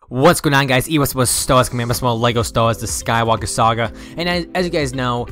What's going on, guys? Was Star Wars coming from Lego Star Wars The Skywalker Saga, and as you guys know,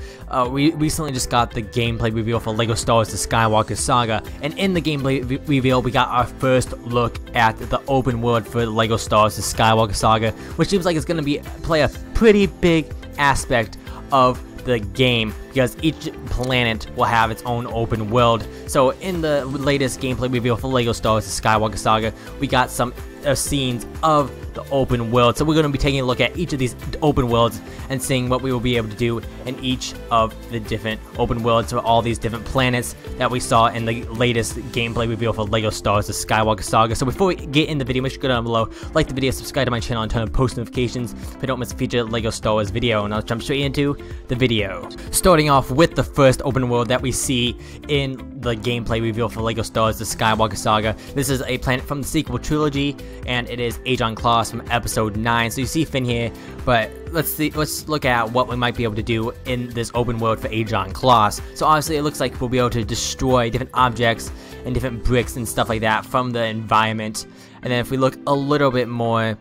we recently just got the gameplay reveal for Lego Star Wars The Skywalker Saga, and in the gameplay reveal, we got our first look at the open world for Lego Star Wars The Skywalker Saga, which seems like it's going to play a pretty big aspect of the game, because each planet will have its own open world. So in the latest gameplay reveal for Lego Star Wars The Skywalker Saga, we got some scenes of the open world. So we're going to be taking a look at each of these open worlds and seeing what we will be able to do in each of the different open worlds for all these different planets that we saw in the latest gameplay reveal for Lego Star Wars The Skywalker Saga. So before we get in the video, make sure to go down below, like the video, subscribe to my channel, and turn on post notifications so you don't miss a future Lego Star Wars video. And I'll jump straight into the video. Starting off with the first open world that we see in the gameplay reveal for Lego Star Wars The Skywalker Saga. This is a planet from the sequel trilogy, and it is Ajon Kloss from episode 9. So you see Finn here, but let's look at what we might be able to do in this open world for Ajon Kloss. So obviously it looks like we'll be able to destroy different objects and different bricks and stuff like that from the environment. And then if we look a little bit more,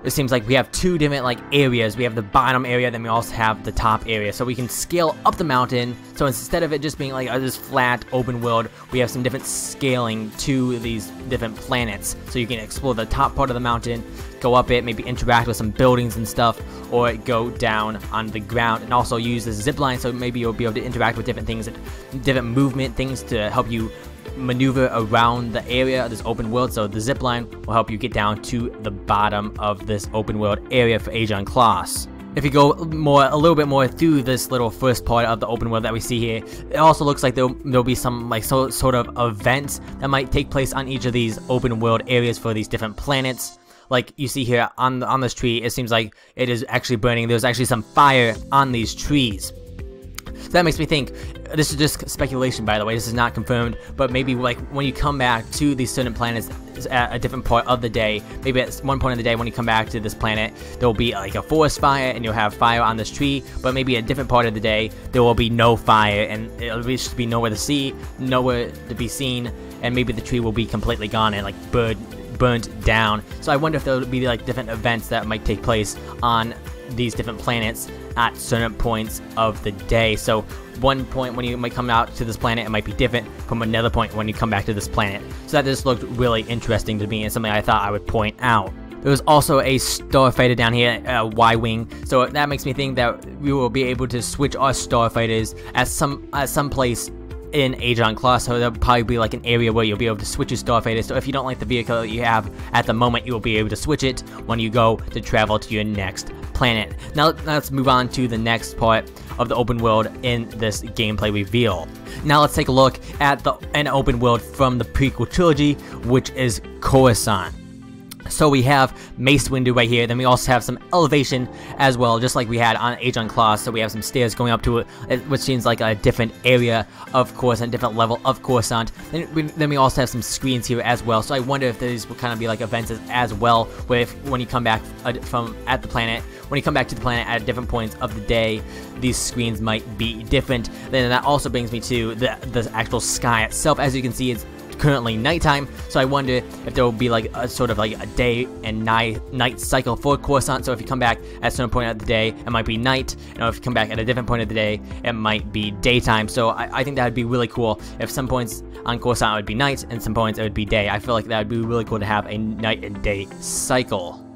it seems like we have two different areas. We have the bottom area, then we also have the top area. So we can scale up the mountain. So instead of it just being this flat open world, we have some different scaling to these different planets. So you can explore the top part of the mountain, go up it, maybe interact with some buildings and stuff, or go down on the ground, and also use the zip line. So maybe you'll be able to interact with different things, different movement things to help you maneuver around the area of this open world. So the zip line will help you get down to the bottom of this open world area for Ajon Kloss. If you go a little bit more through this little first part of the open world that we see here, it also looks like there'll be some sort of events that might take place on each of these open world areas for these different planets. Like you see here on this tree, it seems like it is actually burning. There's actually some fire on these trees. So that makes me think, this is just speculation, by the way, this is not confirmed, but maybe when you come back to these certain planets at a different part of the day, maybe at one point in the day when you come back to this planet, there will be a forest fire and you'll have fire on this tree, but maybe a different part of the day, there will be no fire and it'll just be nowhere to see, nowhere to be seen, and maybe the tree will be completely gone and burnt down. So I wonder if there will be different events that might take place on these different planets at certain points of the day. So one point when you might come out to this planet, it might be different from another point when you come back to this planet. So that just looked really interesting to me and something I thought I would point out. There was also a starfighter down here, Y-wing, so that makes me think that we will be able to switch our starfighters at some place in Ajon Kloss. So there'll probably be an area where you'll be able to switch your starfighter. So if you don't like the vehicle that you have at the moment, you will be able to switch it when you go to travel to your next planet. Now let's move on to the next part of the open world in this gameplay reveal. Now let's take a look at an open world from the prequel trilogy, which is Coruscant. So we have Mace Windu right here, then we also have some elevation as well, just like we had on Ajon Kloss. So we have some stairs going up to it, which seems like a different area of Coruscant, different level of Coruscant. Then we also have some screens here as well. So I wonder if these will kind of be events as well, where when you come back when you come back to the planet at different points of the day, these screens might be different. Then that also brings me to the actual sky itself. As you can see, it's currently nighttime, so I wonder if there will be a sort of a day and night cycle for Coruscant. So if you come back at a certain point of the day, it might be night, and if you come back at a different point of the day, it might be daytime. So I think that would be really cool if some points on Coruscant it would be night and some points it would be day. I feel like that would be really cool to have a night and day cycle.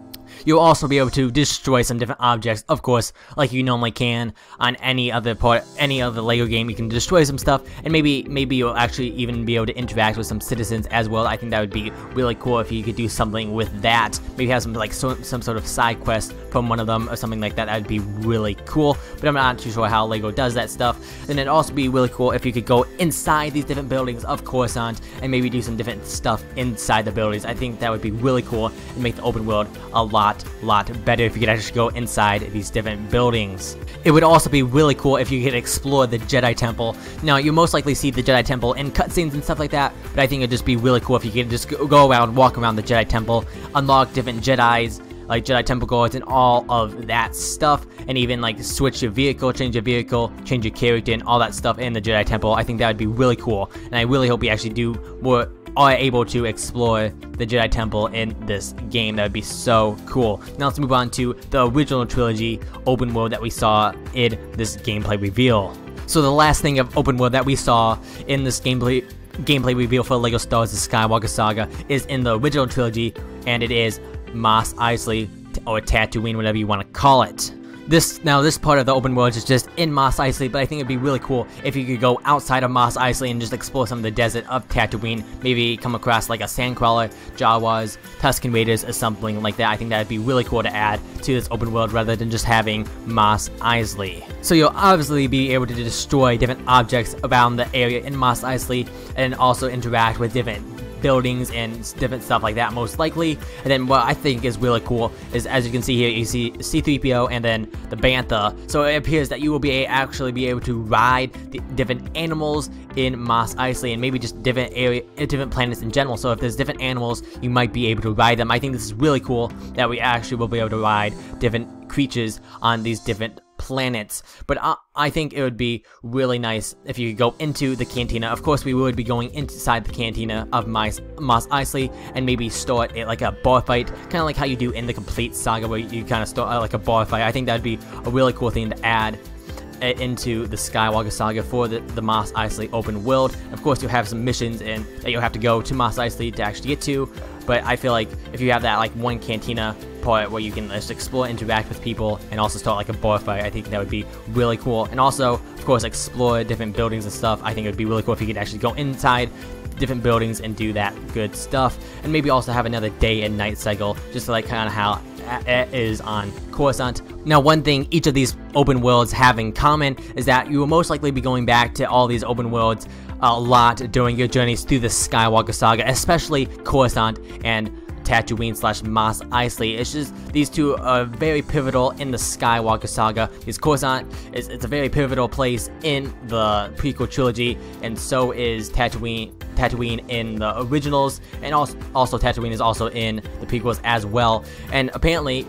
You'll also be able to destroy some different objects, of course, like you normally can on any other Lego game. You can destroy some stuff, and maybe you'll actually even be able to interact with some citizens as well. I think that would be really cool if you could do something with that. Maybe have some sort of side quest from one of them or something like that. That would be really cool, but I'm not too sure how Lego does that stuff. And it'd also be really cool if you could go inside these different buildings of Coruscant and maybe do some different stuff inside the buildings. I think that would be really cool and make the open world a lot better if you could actually go inside these different buildings. It would also be really cool if you could explore the Jedi Temple. Now, you most likely see the Jedi Temple in cutscenes and stuff like that, but I think it'd just be really cool if you could just go around, walk around the Jedi Temple, unlock different Jedis, like Jedi Temple guards and all of that stuff, and even like switch your vehicle, change your character, and all that stuff in the Jedi Temple. I think that would be really cool, and I really hope we actually are able to explore the Jedi Temple in this game. That would be so cool. Now let's move on to the original trilogy open world that we saw in this gameplay reveal. So the last thing of open world that we saw in this gameplay reveal for LEGO Star Wars: The Skywalker Saga is in the original trilogy, and it is Mos Eisley, or Tatooine, whatever you want to call it. This part of the open world is just in Mos Eisley, but I think it'd be really cool if you could go outside of Mos Eisley and just explore some of the desert of Tatooine. Maybe come across like a Sandcrawler, Jawas, Tusken Raiders, or something like that. I think that'd be really cool to add to this open world rather than just having Mos Eisley. So you'll obviously be able to destroy different objects around the area in Mos Eisley, and also interact with different buildings and different stuff like that, most likely. And then what I think is really cool is, as you can see here, you see C-3PO and then the Bantha. So it appears that you will actually be able to ride the different animals in Mos Eisley, and maybe just different planets in general. So if there's different animals, you might be able to ride them. I think this is really cool that we actually will be able to ride different creatures on these different planets. But I think it would be really nice if you could go into the cantina. Of course, we would be going inside the cantina of Mos Eisley and maybe start like a bar fight, kind of like how you do in the complete saga, where you kind of start like a bar fight. I think that'd be a really cool thing to add into the Skywalker Saga for the Mos Eisley open world. Of course, you'll have some missions that you'll have to go to Mos Eisley to actually get to, but I feel like if you have that like one cantina part where you can just explore, interact with people, and also start like a bar fight, I think that would be really cool. And also, of course, explore different buildings and stuff. I think it would be really cool if you could actually go inside different buildings and do that good stuff, and maybe also have another day and night cycle, just like kind of how it is on Coruscant. Now, one thing each of these open worlds have in common is that you will most likely be going back to all these open worlds a lot during your journeys through the Skywalker Saga, especially Coruscant and Tatooine/Mos Eisley. It's just these two are very pivotal in the Skywalker Saga, because Coruscant it's a very pivotal place in the prequel trilogy, and so is Tatooine in the originals, and also Tatooine is also in the prequels as well. And apparently,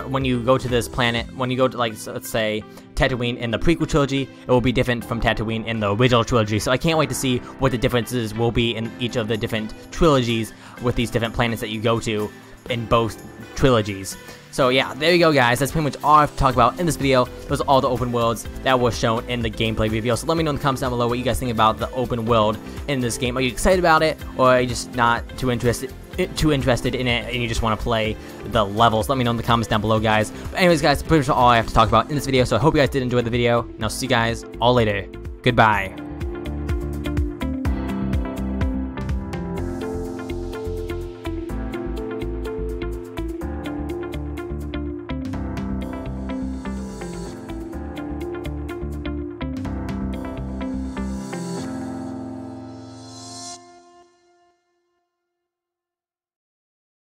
when you go to this planet, when you go to, like, let's say Tatooine in the prequel trilogy, it will be different from Tatooine in the original trilogy. So I can't wait to see what the differences will be in each of the different trilogies with these different planets that you go to in both trilogies. So yeah, there you go, guys. That's pretty much all I have to talk about in this video. Those are all the open worlds that were shown in the gameplay reveal. So let me know in the comments down below what you guys think about the open world in this game. Are you excited about it, or are you just not too interested in it and you just want to play the levels? Let me know in the comments down below, guys. But anyways, guys, pretty much all I have to talk about in this video. So I hope you guys did enjoy the video, and I'll see you guys all later. Goodbye.